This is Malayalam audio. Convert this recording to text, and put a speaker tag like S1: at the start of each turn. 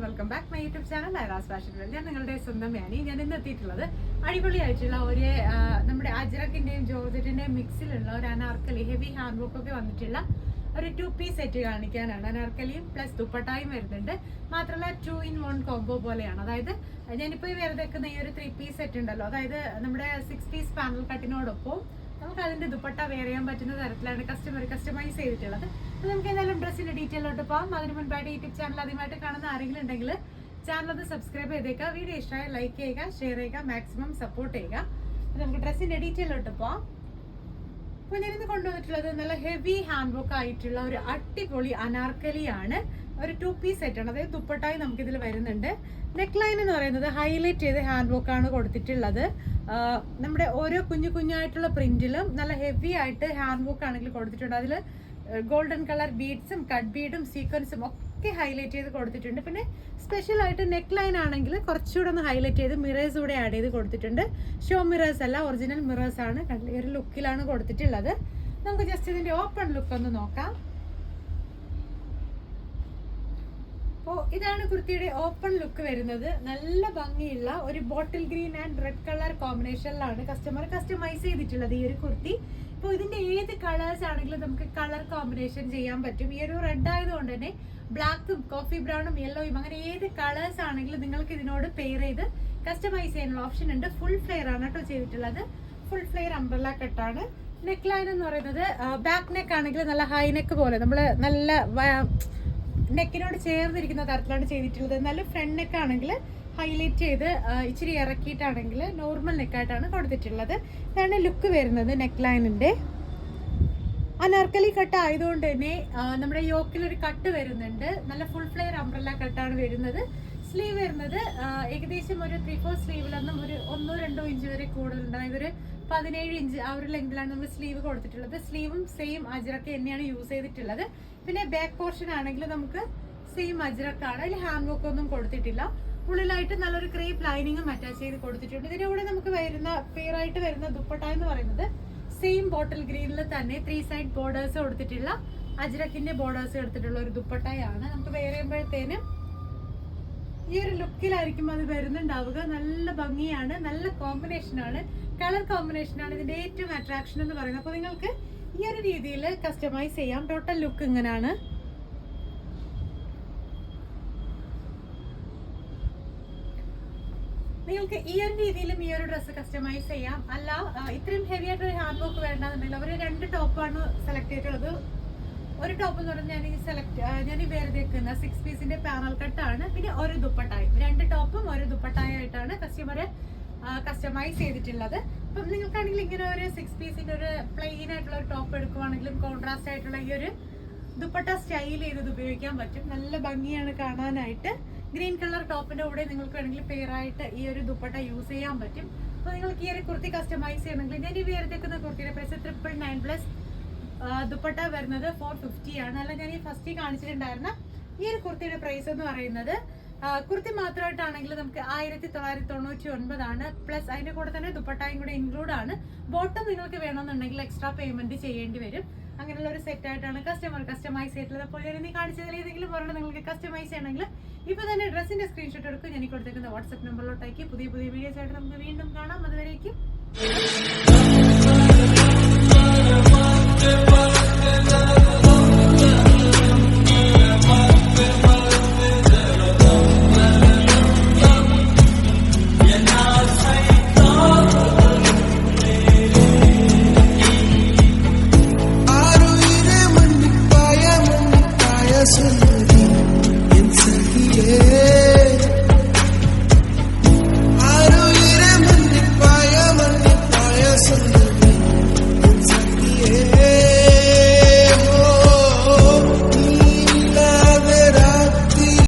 S1: And welcome back my YouTube channel Aira's fashion world. ഞാൻ നിങ്ങളുടെ സ്വന്തം മാനി. ഞാൻ ഇന്ന് എത്തിയിട്ടുള്ളത് അടിപൊളിയായിട്ടുള്ള ഒരു നമ്മുടെ അജ്രക്കിന്റെയും ജോർജറ്റിന്റെയും മിക്സിലുള്ള ഒരു അനാർക്കലി ഹെവി ഹാൻഡ് വർക്ക് ഒക്കെ വന്നിട്ടുള്ള ഒരു 2-piece സെറ്റ് കാണിക്കാനാണ്. അനാർക്കലിയും പ്ലസ് ദുപ്പട്ടായും വരുന്നുണ്ട്. മാത്രമല്ല 2-in-1 കോംബോ പോലെയാണ്. അതായത് ഞാനിപ്പോൾ ഈ വെറുതെക്കുന്ന ഈ ഒരു 3-piece സെറ്റ് ഉണ്ടല്ലോ, അതായത് നമ്മുടെ 6-piece പാനൽ കട്ടിനോടൊപ്പം നമുക്ക് അതിന്റെ ദുപ്പട്ട വെയർ ചെയ്യാൻ പറ്റുന്ന തരത്തിലാണ് കസ്റ്റമൈസ് ചെയ്തിട്ടുള്ളത്. അപ്പോൾ നമുക്ക് എന്തായാലും ഡ്രസ്സിന്റെ ഡീറ്റെയിലോട്ട് പോകാം. അതിന് മുൻപായിട്ട് യൂട്യൂബ് ചാനൽ ആദ്യമായിട്ട് കാണുന്ന ആരെങ്കിലും ഉണ്ടെങ്കിൽ ചാനൽ ഒന്ന് സബ്സ്ക്രൈബ് ചെയ്തേക്കുക. വീഡിയോ ഇഷ്ടമായ ലൈക്ക് ചെയ്യുക, ഷെയർ ചെയ്യുക, മാക്സിമം സപ്പോർട്ട് ചെയ്യുക. അപ്പോൾ നമുക്ക് ഡ്രസ്സിന്റെ ഡീറ്റെയിലോട്ട് പോകാം. അപ്പോൾ ഞാനിന്ന് കൊണ്ടുവന്നിട്ടുള്ളത് നല്ല ഹെവി ഹാൻഡ് വർക്ക് ആയിട്ടുള്ള ഒരു അടിപൊളി അനാർക്കലിയാണ്. ഒരു 2-piece സെറ്റാണ്. അതായത് ദുപ്പട്ടായി നമുക്കിതിൽ വരുന്നുണ്ട്. നെക്ക് ലൈൻ എന്ന് പറയുന്നത് ഹൈലൈറ്റ് ചെയ്ത് ഹാൻഡ് വർക്ക് ആണ് കൊടുത്തിട്ടുള്ളത്. നമ്മുടെ ഓരോ കുഞ്ഞായിട്ടുള്ള പ്രിന്റിലും നല്ല ഹെവി ആയിട്ട് ഹാൻഡ് വർക്ക് ആണെങ്കിൽ കൊടുത്തിട്ടുണ്ട്. അതിൽ ഗോൾഡൻ കളർ ബീഡ്സും കട്ട് ബീഡും സീക്വൻസും ഒക്കെ ഹൈലൈറ്റ് ചെയ്ത് കൊടുത്തിട്ടുണ്ട്. പിന്നെ സ്പെഷ്യൽ ആയിട്ട് നെക്ക് ലൈൻ ആണെങ്കിൽ കുറച്ചുകൂടെ ഒന്ന് ഹൈലൈറ്റ് ചെയ്ത് മിറേഴ്സ് കൂടെ ആഡ് ചെയ്ത് കൊടുത്തിട്ടുണ്ട്. ഷോ മിറേഴ്സ് അല്ല, ഒറിജിനൽ മിറേഴ്സ് ആണ്. ഈ ഒരു ലുക്കിലാണ് കൊടുത്തിട്ടുള്ളത്. നമുക്ക് ജസ്റ്റ് ഇതിന്റെ ഓപ്പൺ ലുക്ക് ഒന്ന് നോക്കാം. അപ്പോൾ ഇതാണ് കുർത്തിയുടെ ഓപ്പൺ ലുക്ക് വരുന്നത്. നല്ല ഭംഗിയുള്ള ഒരു bottle green and red colour കോമ്പിനേഷനിലാണ് കസ്റ്റമർ കസ്റ്റമൈസ് ചെയ്തിട്ടുള്ളത് ഈ ഒരു കുർത്തി. ഇപ്പോൾ ഇതിന്റെ ഏത് കളേഴ്സ് ആണെങ്കിലും നമുക്ക് കളർ കോമ്പിനേഷൻ ചെയ്യാൻ പറ്റും. ഈ ഒരു റെഡ് ആയതുകൊണ്ട് തന്നെ ബ്ലാക്കും കോഫി ബ്രൗണും യെല്ലോയും അങ്ങനെ ഏത് കളേഴ്സ് ആണെങ്കിലും നിങ്ങൾക്ക് ഇതിനോട് പെയർ ചെയ്ത് കസ്റ്റമൈസ് ചെയ്യാനുള്ള ഓപ്ഷൻ ഉണ്ട്. ഫുൾ ഫ്ലെയർ ആണ് കേട്ടോ ചെയ്തിട്ടുള്ളത്. ഫുൾ ഫ്ലെയർ അംബ്രല്ല കട്ടാണ്. നെക്ക് ലൈൻ എന്ന് പറയുന്നത് ബാക്ക് നെക്ക് ആണെങ്കിൽ നല്ല ഹൈ നെക്ക് പോലെ നമ്മൾ നല്ല നെക്കിനോട് ചേർന്നിരിക്കുന്ന തരത്തിലാണ് ചെയ്തിട്ടുള്ളത്. എന്നാലും ഫ്രണ്ട് നെക്ക് ആണെങ്കിൽ ഹൈലൈറ്റ് ചെയ്ത് ഇച്ചിരി ഇറക്കിയിട്ടാണെങ്കിൽ നോർമൽ നെക്കായിട്ടാണ് കൊടുത്തിട്ടുള്ളത്. ഇതാണ് ലുക്ക് വരുന്നത് നെക്ക് ലൈനിന്റെ. അനാർക്കലി കട്ട് ആയതുകൊണ്ട് തന്നെ നമ്മുടെ യോക്കിൽ ഒരു കട്ട് വരുന്നുണ്ട്. നല്ല ഫുൾ ഫ്ലെയർ അംബ്രല്ല കട്ടാണ് വരുന്നത്. സ്ലീവ് വരുന്നത് ഏകദേശം ഒരു 3/4 സ്ലീവിലൊന്നും ഒരു 1-2 ഇഞ്ച് വരെ കൂടുതലുണ്ട്. അതായത് ഒരു 17 ഇഞ്ച് ആ ഒരു ലെങ്തിലാണ് നമ്മൾ സ്ലീവ് കൊടുത്തിട്ടുള്ളത്. സ്ലീവും സെയിം അജ്രക്ക് തന്നെയാണ് യൂസ് ചെയ്തിട്ടുള്ളത്. പിന്നെ ബാക്ക് പോർഷൻ ആണെങ്കിൽ നമുക്ക് സെയിം അജ്രക്കാണ്. അതിൽ ഹാൻഡ് വർക്ക് ഒന്നും കൊടുത്തിട്ടില്ല. ഉള്ളിലായിട്ട് നല്ലൊരു ക്രേപ്പ് ലൈനിങ്ങും അറ്റാച്ച് ചെയ്ത് കൊടുത്തിട്ടുണ്ട്. ഇതിന്റെ കൂടെ നമുക്ക് വരുന്ന പെയർ ആയിട്ട് വരുന്ന ദുപ്പട്ട എന്ന് പറയുന്നത് സെയിം ബോട്ടിൽ ഗ്രീനിൽ തന്നെ 3 സൈഡ് ബോർഡേഴ്സ് കൊടുത്തിട്ടുള്ള അജ്രക്കിന്റെ ബോർഡേഴ്സ് എടുത്തിട്ടുള്ള ഒരു ദുപ്പട്ടയാണ്. നമുക്ക് വെയർ ചെയ്യുമ്പോഴത്തേനും ഈ ഒരു ലുക്കിലായിരിക്കും അത് വരുന്നുണ്ടാവുക. നല്ല ഭംഗിയാണ്, നല്ല കോമ്പിനേഷനാണ്, കളർ കോമ്പിനേഷനാണ് ഇതിന്റെ ഏറ്റവും അട്രാക്ഷൻ എന്ന് പറയുന്നത്. അപ്പോൾ നിങ്ങൾക്ക് ഈ ഒരു രീതിയിൽ കസ്റ്റമൈസ് ചെയ്യാം. ടോട്ടൽ ലുക്ക് ഇങ്ങനെയാണ്. നിങ്ങൾക്ക് ഈ ഒരു രീതിയിലും ഈ ഒരു ഡ്രസ്സ് കസ്റ്റമൈസ് ചെയ്യാം. അല്ല ഇത്രയും ഹെവി ആയിട്ടൊരു ഹാൻഡ് വർക്ക് വേണ്ടെന്നുണ്ടെങ്കിൽ അവർ 2 ടോപ്പാണ് സെലക്ട് ചെയ്തിട്ടുള്ളത്. ഒരു ടോപ്പ് എന്ന് പറഞ്ഞാൽ ഞാൻ ഈ വേർതിരിക്കുന്ന 6-piece പാനൽ കട്ടാണ്. പിന്നെ ഒരു ദുപ്പട്ടായും 2 ടോപ്പും ഒരു ദുപ്പട്ടായായിട്ടാണ് കസ്റ്റമർ കസ്റ്റമൈസ് ചെയ്തിട്ടുള്ളത്. അപ്പം നിങ്ങൾക്കാണെങ്കിൽ ഇങ്ങനെ ഒരു 6-piece ഒരു പ്ലെയിൻ ആയിട്ടുള്ള ഒരു ടോപ്പ് എടുക്കുവാണെങ്കിലും കോൺട്രാസ്റ്റ് ആയിട്ടുള്ള ഈ ഒരു ദുപ്പട്ട സ്റ്റൈൽ ചെയ്തത് ഉപയോഗിക്കാൻ പറ്റും. നല്ല ഭംഗിയാണ് കാണാനായിട്ട്. ഗ്രീൻ കളർ ടോപ്പിന്റെ കൂടെ നിങ്ങൾക്ക് വേണമെങ്കിൽ പെയർ ആയിട്ട് ഈ ഒരു ദുപ്പട്ട യൂസ് ചെയ്യാൻ പറ്റും. അപ്പോൾ നിങ്ങൾക്ക് ഈ ഒരു കുർത്തി കസ്റ്റമൈസ് ചെയ്യണമെങ്കിൽ ഞാൻ ഈ വേർതിരിക്കുന്ന കുർത്തിയുടെ പ്രൈസ് 999+ ദുപ്പട്ട വരുന്നത് 450 ആണ്. അല്ല ഞാൻ ഈ ഫസ്റ്റ് കാണിച്ചിട്ടുണ്ടായിരുന്ന ഈ ഒരു കുർത്തിയുടെ പ്രൈസ് എന്ന് പറയുന്നത് കുർത്തി മാത്രമായിട്ടാണെങ്കിൽ നമുക്ക് 1999 ആണ്. പ്ലസ് അതിന്റെ കൂടെ തന്നെ ദുപ്പട്ടായും കൂടെ ഇൻക്ലൂഡ് ആണ്. ബോട്ടം നിങ്ങൾക്ക് വേണമെന്നുണ്ടെങ്കിൽ എക്സ്ട്രാ പേയ്മെന്റ് ചെയ്യേണ്ടി വരും. അങ്ങനെയുള്ള ഒരു സെറ്റ് ആയിട്ടാണ് കസ്റ്റമർ കസ്റ്റമൈസ് ചെയ്തിട്ടുള്ളത്. അപ്പോൾ ഞാൻ ഇനി കാണിച്ചതിൽ ഏതെങ്കിലും പറഞ്ഞാൽ നിങ്ങൾക്ക് കസ്റ്റമൈസ് ചെയ്യണമെങ്കിൽ ഇപ്പോൾ തന്നെ ഡ്രസ്സിന്റെ സ്ക്രീൻഷോട്ട് എടുക്കും. ഞാൻ കൊടുത്തേക്കുന്ന വാട്സ്ആപ്പ് നമ്പറിലോട്ടേക്ക് പുതിയ വീഡിയോസ് ആയിട്ട് നമുക്ക് വീണ്ടും കാണാം. അതുവരേക്കും